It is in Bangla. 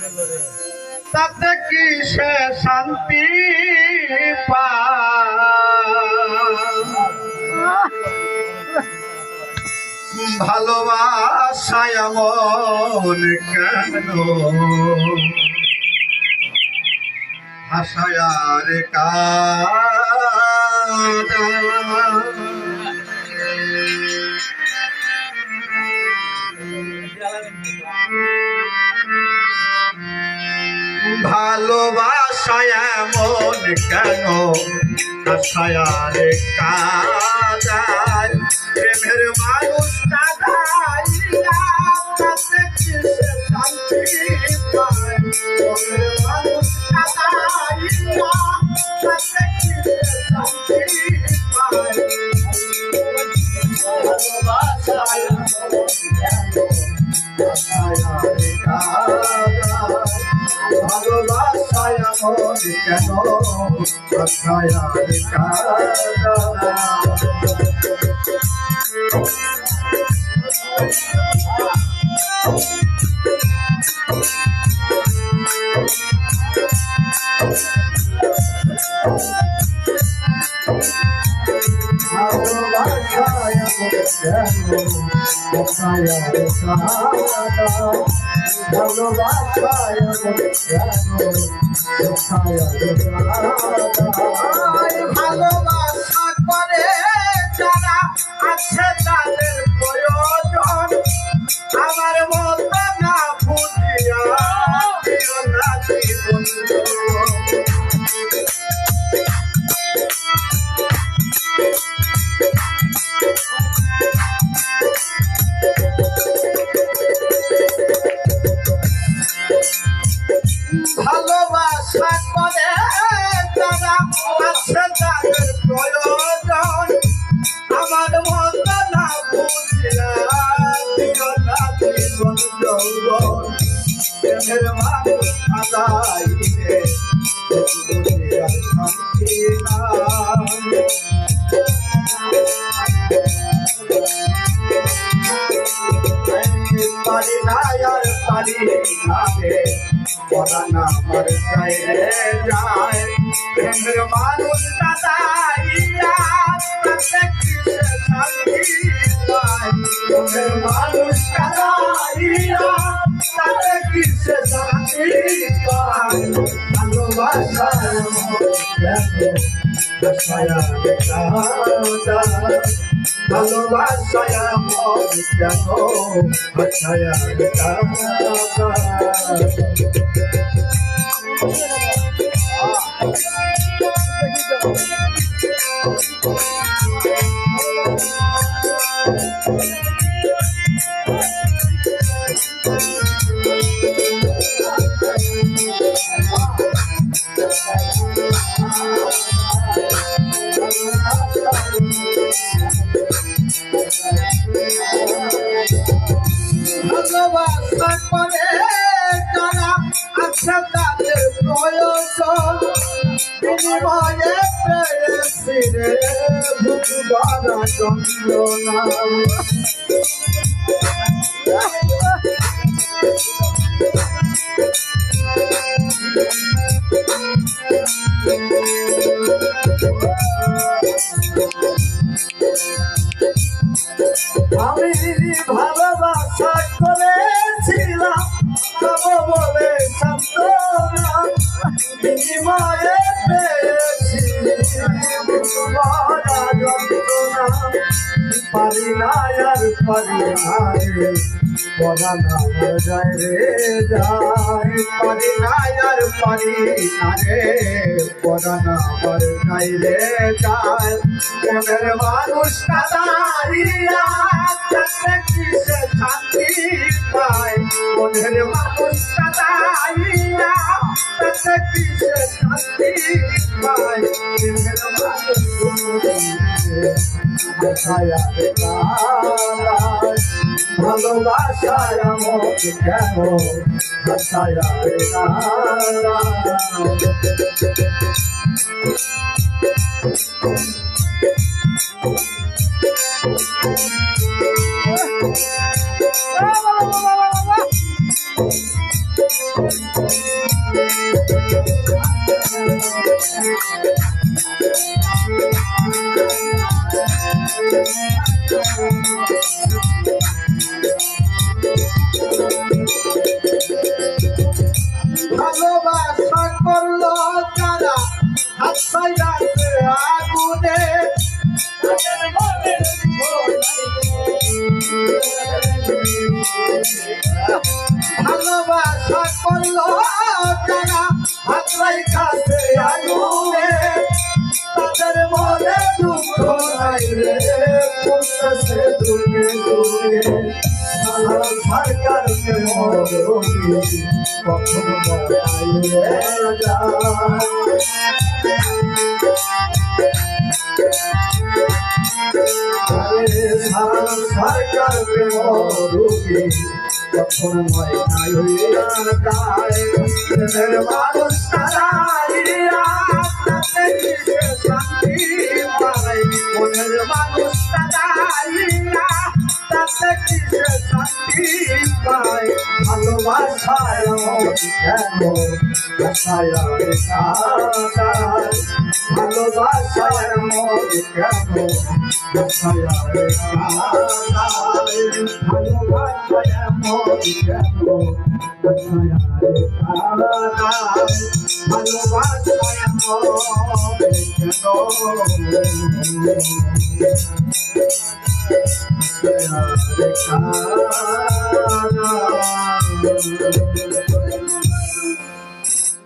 তাতে কি সে শান্তি ভালোবাসায় এমন কেন হাসায়ার কাদা ভালোবাসায় এমন কেন হাসায়ার কাদায় প্রেমের মানুষ কাদাইয়া তাতে কি সে শান্তি পায় প্রেমের মানুষ কাদাইয়া তাতে কি সে শান্তি পায় ভালোবাসায় এমন কেন হাসায়ার কাদায় ভালোবাসায় এমন কেন হাসায়ার কাদায় ভালোবাসা করে যারা আছে তাদের প্রয়োজন আমার মতো না বুঝিয়া দিও না জীবন ভালোবাসা করে যারা আছে তাদের প্রয়োজন আমার মতো না বুঝিয়া দিও না জীবন যৌবন প্রেমের মানুষ আদাইলে আর শান্তি নাই পারি না আর পারি না রে পরাণ আমার গায়ে যায় প্রেমের মানুষ দাদাইয়া তাতে কি সে শান্তি পায় প্রেমের মানুষ দাদাইয়া তাতে কি সে শান্তি পায় ভালোবাসায় ভালোবাসায় এমন কেন হাসায়ার ভালোবাসা করে যারা আছে তাদের প্রয়োজন বিনিময়ে পেয়েছি রে ভুগবারা যন্ত্রণা আমি ভালোবাসা করেছিলাম তব বলে সান্তনা বিনিময়ে পেয়েছি ভুগবারা যন্ত্রণা পারি না আর পারি না রে পরাণ আমার যায় রে যায় পারি না আর পারি না রে পরাণ আমার যায় রে যায় মনের মানুষ কাদাইয়া তাতে কি সে শান্তি পায় মনের মানুষ কাদাইয়া তাতে কি সে শান্তি পায় মনের মানুষ ভালোবাসায় এমন কেন হাসায়ার কাদা আশা করলো যারা হাতরাই কাছে আগুনে তাদের মনে দুঃখ নাই রে করতেছে দুনিয়ে দুনিয়ে সরকার কখন সরকার রুগী কখন ময়নায় হইয়া যায় মানুষ তারা শান্তি পায় মনের মানুষ তাতে কিসে শান্তি পায় ভালোবাসায় কেন ভাষায় ভালোবাসায় কেন ভাষায় ভালোবাসায় ভালোবাসায়